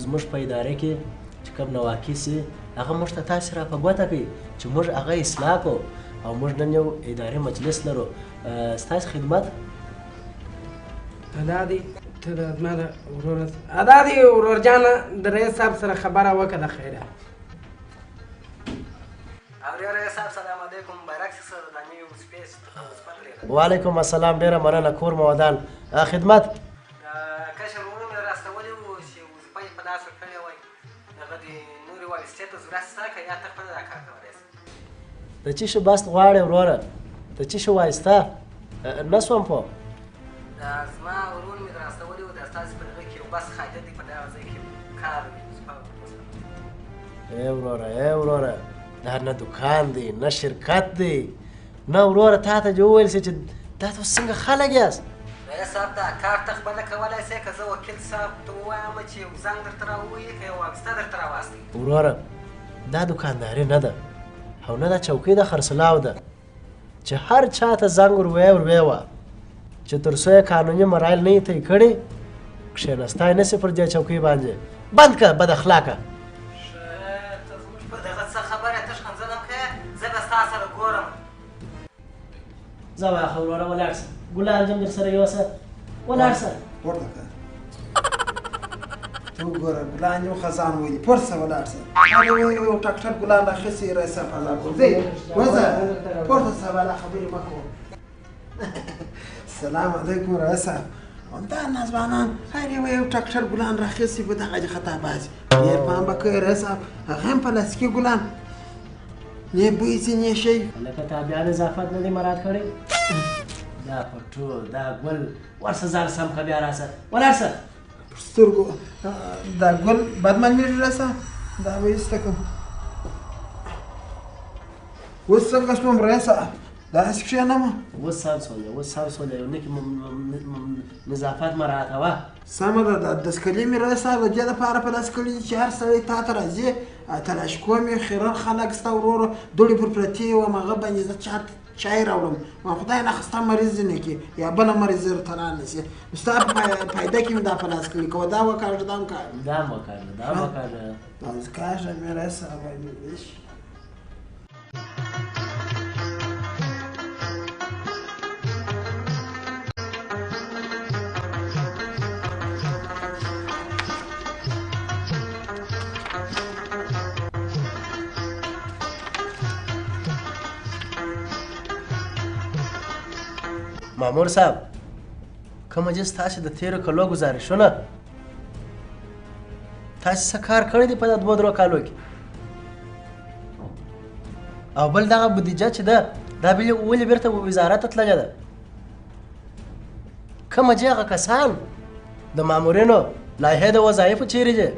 زموږ په اداره کې چې کوم نواقص یې هغه موږ ته تاسې را په ګوته کوي چې موږ هغه اصلاح کړو او موږ نن یو اداري مجلس لرو ستاسې خدمت دا دی ته د زما د ورور دا دی ورور جانه د رئیس صاحب سره خبره وکړه د خیره رئیس صاحب سلام علیکم برعکس سره د نیو سپیس وعلیکم السلام ډېره مننه کور مو ودان خدمت کشر ورور مې راستولی و چې وظیفه یې په داسې کړې وای هغه د نورې والستې ته ضرورت شته که یا ته خپله دا کار کولی شې د څه شي بست غواړې وروره د څه شي وایسته نه شوم پوه زما ورور مې راستولی و د ستاسې په دغه کې یو بس حاجت دی په دغه ځای کې کار وروره دا نه دکان دی نه شرکت دی نه وروره تا ته چې وویل شي چې دا ته څنګه خلک یاست رئیس صاحب دا کار ته خپله کولی شې که زه وکیل صاحب ته ووایم چې یو زنګ درته راووایي که یو واګسته درته راواستوي وروره دا دکانداري نه ده او نه دا چوکۍ د خرڅلاو ده چې هر چا ته زنګ ور ووایه چې تر څو یې قانوني مرایل نه یې طی کړي کښېنستی نه شي پر دې چوکۍ باندې بند کړه بد اخلاقه ته زموږ په دغه څه خبره تش ښکنځلم کوې زه به ستا سره ګورم ځه واخه وروره ولاړ شه ګلان جم در سره یوسه ولاړ شه پورته کړه ته وګوره ګلان یو خزان ویلي پورته شه ولاړ شه یو ټاکټر ګلان راخیستې رئیس صاحب فضا کړو ځئ وځه پورته شه والا خبرې مه کوه سلام علیکم رئیس صاحب دا نازوانان هر یو ټاکټر ګلان راخیستې په دغه دې خطا بازي ډېر پام به کوې رئیس صاحب هغه هم پلاستیکي ګلان نه بوی ځي نه شی لکه تابعیان اضافت نه دي مراعات کړی دا پټو دا ګل ورشه ځان سم که بیا راشه ولاړ شه پر سترګو دا ګل بد معلومېږي رئیس صاحب دا به ایسته کړم اوس څنګه شوم رئیس صاحب داسې کښېنمه اوس سم سوله یو نه کې نظافت مراعاتوه سمه ده دا دستکلي مې رئیس صاحب د دې دپاره په داسې کړي چې هر سړی تا ته راځي تلاشکو مې خیرن خلک ستا وروره دوړې پر پرتې وم هغه باندې زه چای راوړم خدای ناخواسته مریض ځینې کې یا بله مریض درته رانیسي نو ستا په فایده کې مې دا په لاس کړي که دا وکاږه دا هم کاږه دا هم وکاږه داسې کاږه مې رئیس صاحب مامور صاحب کومه چې ستاسې د تېرو کلو ګزارشونه تاسې څه کار کړی دی په دا 2-3 کالو کې او بل دغه بودیجه چې ده دا ولې بیرته وزارت ته تللې ده کومه چې هغه کسان د مامورینو لایحې د وظایفو چیرې دي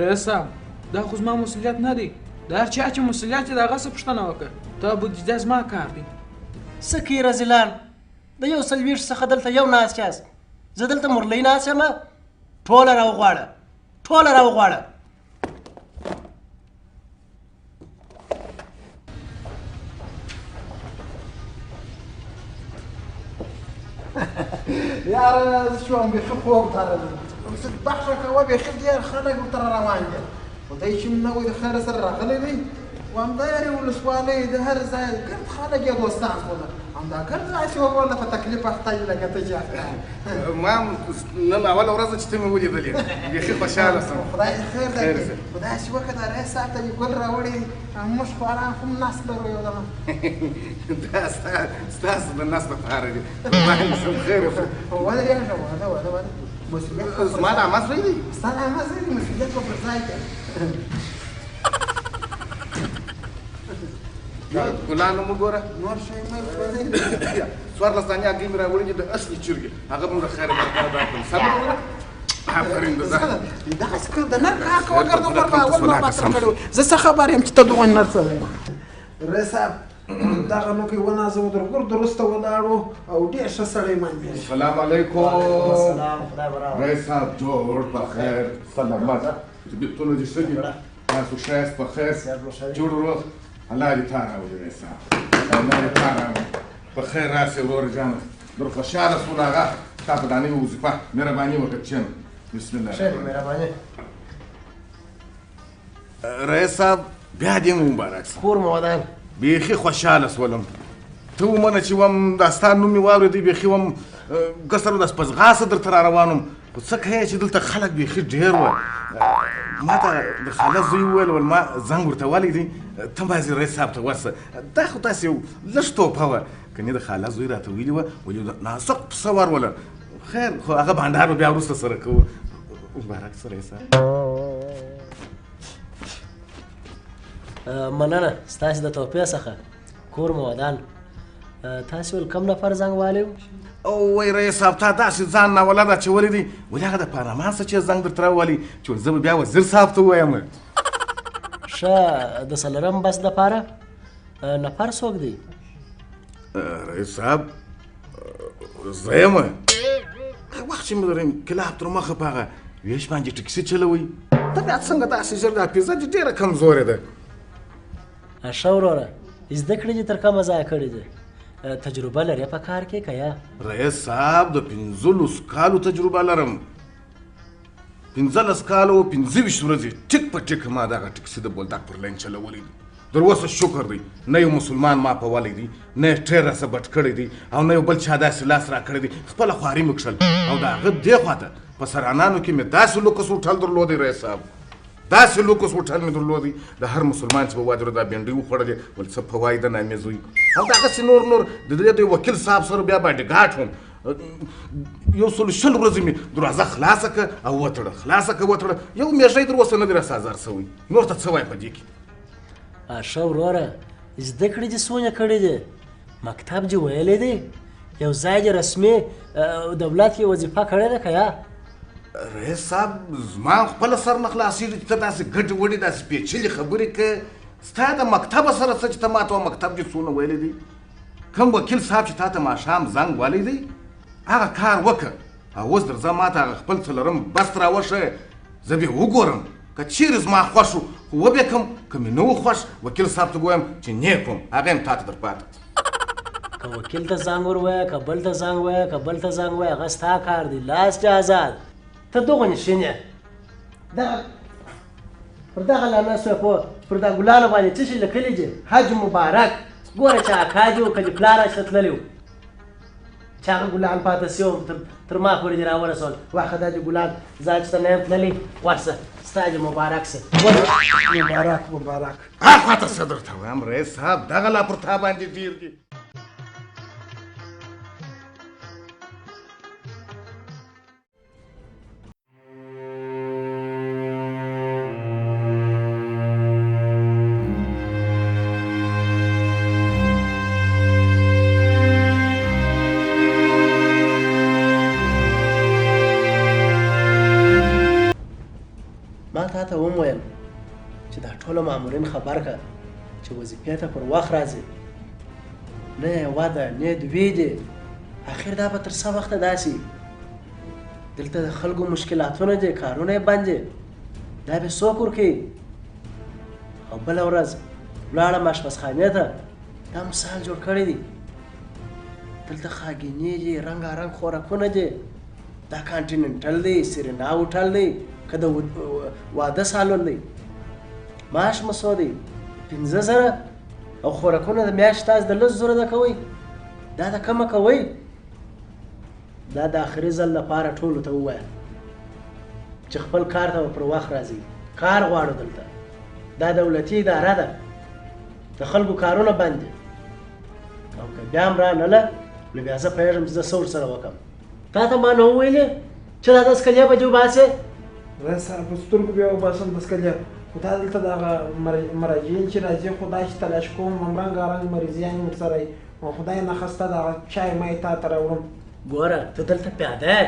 رئیس صاحب دا خو زما مسؤلیت نه دی د هر چا چې مسؤلیت دی د هغه څه پوښتنه وکړه دا بودیجه زما کار دی څه کوي رزیلان د 140 څخه دلته یو ناست یاست زه دلته مرلۍ ناست یم ټوله راوغواړه یاره زه شوم بیخي خوب ته راځي بخښه کوه بیخي ډېر خلک ورته روان دي خدای چې نه وي د خیره سره راغلی دی وامدارې ولسوالۍ د هر ځای ګرد خلک یې دوستان بوله همدا ګرد داسې وبوله په تکلیف اخته یې لکه ته چې اخته ما نن اوله ورځ چې ته مې ولیدلې بیخي خوشحاله شوم خدای دې خیر درکړي خو داسې وکړه دا رئیس صاحب ته مې ګل راوړی موږ خو آرام خو ناست لرو یو دمه دا ستاسو د ناست لپاره دي ما هم سم خیر ودرېږه واده مسؤلیت زما د عمه زوی دی ستا د عمه زوی دی مسؤلیت به پر ځای کړه ګلان مو ګوره نور شی مه څوارلس دانې هګۍ مې راوړي دي د اصلي چرګې هغه به مو د خیره برکت درکړم صبر وکړه آفرین د ځان دغسې کار د نر کار کوه ګرد غور به اول ما ماتر کړی و زه څه خبر یم چې ته دغه نر څه دی رئیس صاحب دغه نوکۍ ونازوه درګور درسته ولاړو او ډېر ښه سړی معلومېږي السلام علیکم رئیس صاحب جوړ په خیر سلامت طبیعتونه دې ښه دي تاسو ښه یاست په خیر جوړ روغ الله دې تا راولي رئیس صاحب الله دې تا راولي په خیر راسې ورور جانه در خوشحاله شول هغه ستا په دا نوې وظیفه مهرباني وکړه کښېنه بسم الله ښه دی مهرباني. رئیس صاحب بیا دې مو مبارک شه. کور مو ودان. بیخي خوشحاله شولم. ته ومنه چې وم دا ستا نوم مې واورېدی بیخي وم قصر داس په ځغاسته درته را روان وم خو څه کوې چې دلته خلک بیخي ډېر وه. ما ته د خاله زوی وویل ول ما زنګ ورته ولی دی ته باید رئیس صاحب ته ورسه. دا خو داسې یو لږ توپه وه کنې د خاله زوی راته ویلي وه ول یو نازک پسه وروله. خیر خو هغه بانډار به بیا وروسته سره کوو. مبارک شه رئیس صاحب. مننه ستاسې د توفیق څخه. کور مو ودان. تاسې ول کوم نفر زنګ والی و؟ او وای رئیس صاحب تا داسې ځان ناولده اچولی دی ولې هغه د پارلمان څه چې زنګ درته راولي چې ول زه به بیا وزیر صاحب ته ووایم. ښه د څلورم بس دپاره نفر څوک دی؟ رئیس صاحب زه یم. هغه وخت چې مې د کلاب تر مخه په هغه ویش باندې ټکسي چلوئ طبیعت څنګه داسې ژر دا پیزه دې ډېره کمزورې ده. ښه وروره زده کړې دې تر کومه ځایه کړې دي؟ تجربه لرې په کار کې که یا؟ رئیس صاحب د 15 کالو تجربه لرم. 15 کالو 25 ورځې ټیک په ټیک ما دغه ټکسي د بولدک پر لین چلولی دی. در اوسه شکر دی نه یو مسلمان ما په ولی دی نه یې ټیر راسه بټ کړی دی او نه یو بل چا داسې لاس را کړی دی. خپله خواري مې کښل او د هغه دې خواته په سرانانو کې مې داسې لوکس هوټل درلودی رئیس صاحب داسې لوکس هوټل مې درلودی د هر مسلمان چې به واجره دا بینډۍ وخوړلې ول څه فواید نامې زوی او دغسې نور د دې د وکیل صاحب سره بیا باډي ګارډ وم. 100 ورځې مې دروازه خلاصه کړه او وتړه خلاصه کړه وتړه یو میاشتۍ تر اوسه نه دی راسه ازار سوی. نور ته څه وایې په دې کې؟ ښه وروره زده کړې دې څونه کړې دي؟ مکتب دې ویلی دی؟ یو ځای دې رسمي دولت کې وظیفه کړې ده که یا؟ رئیس صاحب زما خپله سر نه خلاصېږي چې ته داسې ګډې وډې داسې پیچلې خبرې کوې. ستا د مکتبه سره څه چې ته ما ته مکتب دې څونه ویلی دی؟ کوم وکیل صاحب چې تا ته ماښام زنګ والی دی هغه کار وکړه او اوس درځه ما ته هغه خپل څلورم بست راوښیه زه به وګورم که چیرې زما خوښ و خو وبې کړم که مې نه و خوښ وکیل صاحب ته به ووایم چې نیک وم هغه یم تا ته در پاته. که وکیل ته زنګ ور ووایه که بل ته زنګ ووایه که بل ته زنګ ووایه هغه ستا کار دی لاس دې آزاد. ته دغه نشین یې پر دغه لانه پر دا ګلانو باندې څه شي لیکلي دي؟ حج مبارک. ګوره چې اکا دې و که دې پلار چې تللی و چې هغه ګلان پاته سوي وم تر ما پورې دې راورسول. واخه دا دې ګلان زه چې ته نه یم تللی ورسه ستا دې مبارک سي. مبارک هر خواته څه درته وایم رئیس صاحب دغه لا پر تا باندې ډېر دي. ما تا ته وم چې دا ټوله مامورین خبر که چې وظیفې ته پر وخت راځي نه یې وده نه یې دوی دي. اخر دا به تر څه وخته داسې دلته د خلکو مشکلاتونه دي کارونه یې بند دي دا به څوک ورکوي؟ او بله ورځ ولاړم اشپزخانې ته دا مثال جوړ کړی دی دلته خاګینې دي رنګارنګ خوراکونه دي دا کانټیننټل دی سیرینا هوټل دی که د واده سالون دی معاش مو څو دی 15,000 او خوراکونه د میاشتې تاسو د 10,000 ده کوئ دا د کمه کوئ؟ دا د آخري ځل لپاره ټولو ته ووایه چې خپل کار ته پر وخت راځي. کار غواړو دلته دا دولتي اداره ده د خلکو کارونه بند دي او که بیا هم رانله نو بیا زه پوهېږم چې زه څه ورسره وکړم. تا ته ما نه وویلې چې دا دسکلیه به دې وباسې؟ رئیس صاحب په سترګو بیا وباسم دسکلیه خو تا دلته دغه مراجعین چې راځي خدای چې تلاش کوم همرنګارنګ مریضیان یې ورسره وي او خدای نخسته دغه چای مای تا ته راوړم. ګوره ته دلته پیاده یې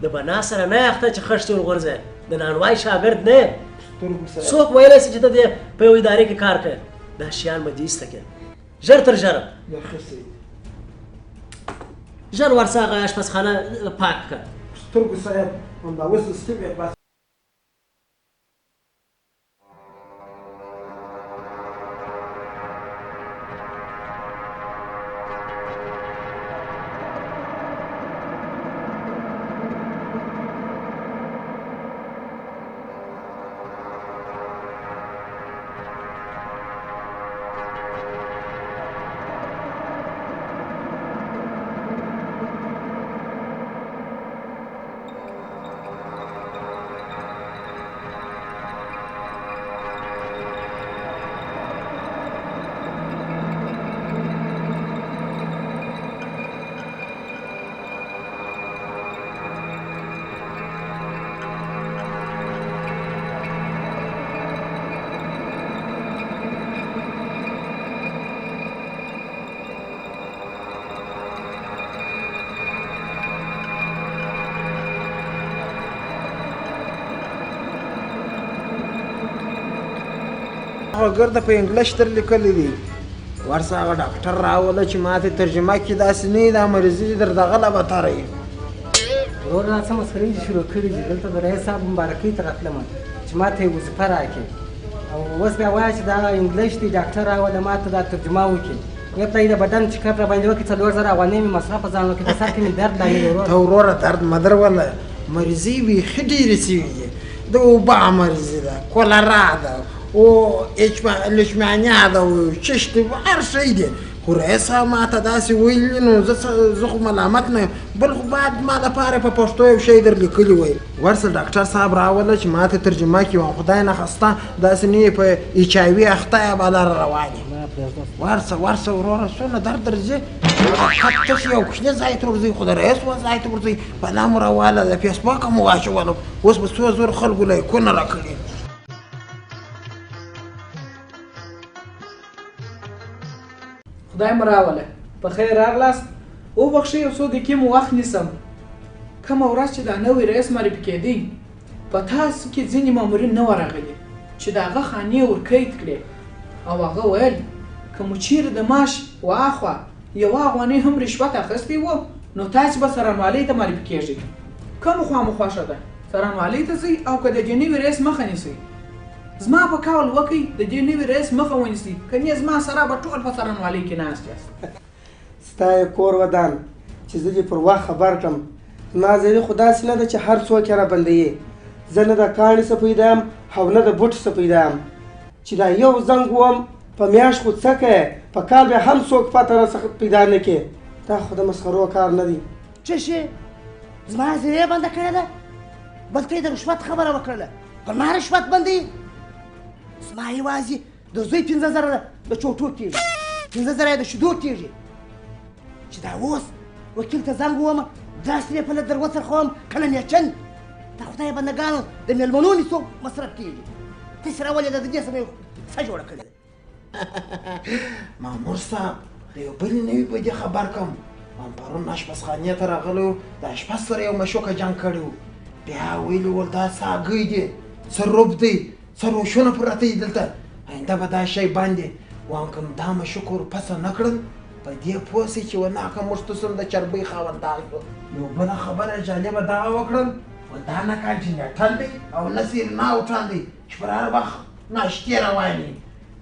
د بنا سره نه یې اخته چې خښتې ورغورځې د نانوای شاګرد نه یې څوک ویلی سي چې ته دې په یو ادارې کې کار کوې دا شیان به دې ایسته کړې ژر تر ژره ژر ورسه هغه اشپزخانه پاک کړه. سترګو صاحب همدا اوس ستړی بس هغه ګرده په انګلیش تر لیکلی دي ورسه هغه ډاکټر راوله چې ما ته ترجمه کړي داسې نه وي دا مریضي در دغه له بتره وي ورور را څه مسخرې دي شروع کړي دي دلته د رئیس صاحب مبارکۍ ته راتلم چې ما ته یې وظیفه راکړي او اوس بیا وایه چې دا انګلیش دی ډاکټر راوله ما ته دا ترجمه وکړي ویې ته د بدن چیکپ را باندې وکړي 4000 افغانۍ مې مصرف په ځان وکړي په سر کې مې درد لګېږي ورور ته وروره درد مه درولله مریضي بیخي ډېرې سوي دي د اوبه مریضي ده کولرا ده او لشمانیا ده او چشت هر شی دی خو رئیس صاحب ما ته داسې ویلي نو زه خو ملامت نه یم بل خو باید ما دپاره په پښتو یو شی در لیکلي وی ورسه ډاکټر صاحب راوله چې ما ته ترجمه کړي وم خدای نخسته داسې نه یې په ایچایوي اخته یې به لاره روان یې ورسه وروره څونه درد درځي خط تش یو کوچني ځای ته ورځي خو د رئیس ځای ته ورځي بلا مو راواله د فیسبوک هم واچولم اوس به څو زور خلکو لایکونه راکړي خدای مو راوله په خیر راغلاست وبخښئ یو څو دقیقې مو وخت نیسم کومه ورځ چې دا نوی رئیس معرفي کېدی په تاسو کې ځینې مامورین نه وه راغلي چې د هغه خانې ورقید کړې او هغه ویل که مو چیرې د معاش واخوا یوه افغانۍ هم رشوت اخیستی و نو تاسې به څارنوالۍ ته معرفي کېږئ کومه خوا مو خوښه ده څارنوالۍ ته ځئ او که د دې نوي رئیس مخه نیسئ زما په قول وکئ د دې نوي رئیس مخه ونیسئ که نه زما سره به ټول په څارنوالۍ کې ناست یاست ستا یې کور ودان چې زه دې پر وخت خبر کړم زما ځایي خو داسې نه ده چې هر څوک یې رابندوي زه نه د کاڼي څه پیدا یم او نه د بوټي څه پیدا یم چې دا یو زنګ وم په میاشت خو څه کوې په کال بیا هم څوک پته راڅخه پیدا نه کړې دا خو د مسخرو کار نه دی څه شی زما زیرې بنده کړې ده بل ته یې د رشوت خبره وکړله په ما رشوت بندوي زما یوازې د زوی 15000 د چوټو کېږي 15000 یې د شیدو کېږي چې دا اوس وکیل ته زنګ وومه داسې یې په لږ در وڅرخوم کله نیچن د خدای بندګانو د مېلمنو نیسو مصرف کېږي تاسې راولې د دې سره څه جوړه کړې ده مامور صاحب د یو بلې نوي بدې خبر کړم پرون اشپزخانې ته راغلی و د اشپز سره یو مشوکه جنګ کړی و بیا ویلي ول دا ساګۍ دی څه روب دی څه روشونه پراته دي دلته آینده به دا شی باندې وام که دا مشوکه ورپسه نه کړل په دې پوه سئ چې وناکه موږ تصم د چربۍ خاوندان شو یو بله خبره جالبه دغه وکړل دا نه کال چې نیټل دی او نه ناوټل دی چې پر هر وخت ناشتې روانې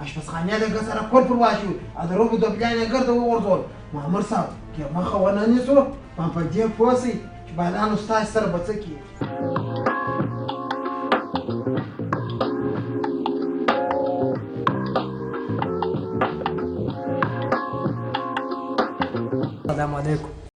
اشپزخانې د ګه سره کور پر واچوي او د روبو دبلیان یې ګرده وغورځول مامور صاحب که مخه ونه نیسو په دې پوه سئ چې بادانو ستاسې سره به څه کېږي السلام علیکم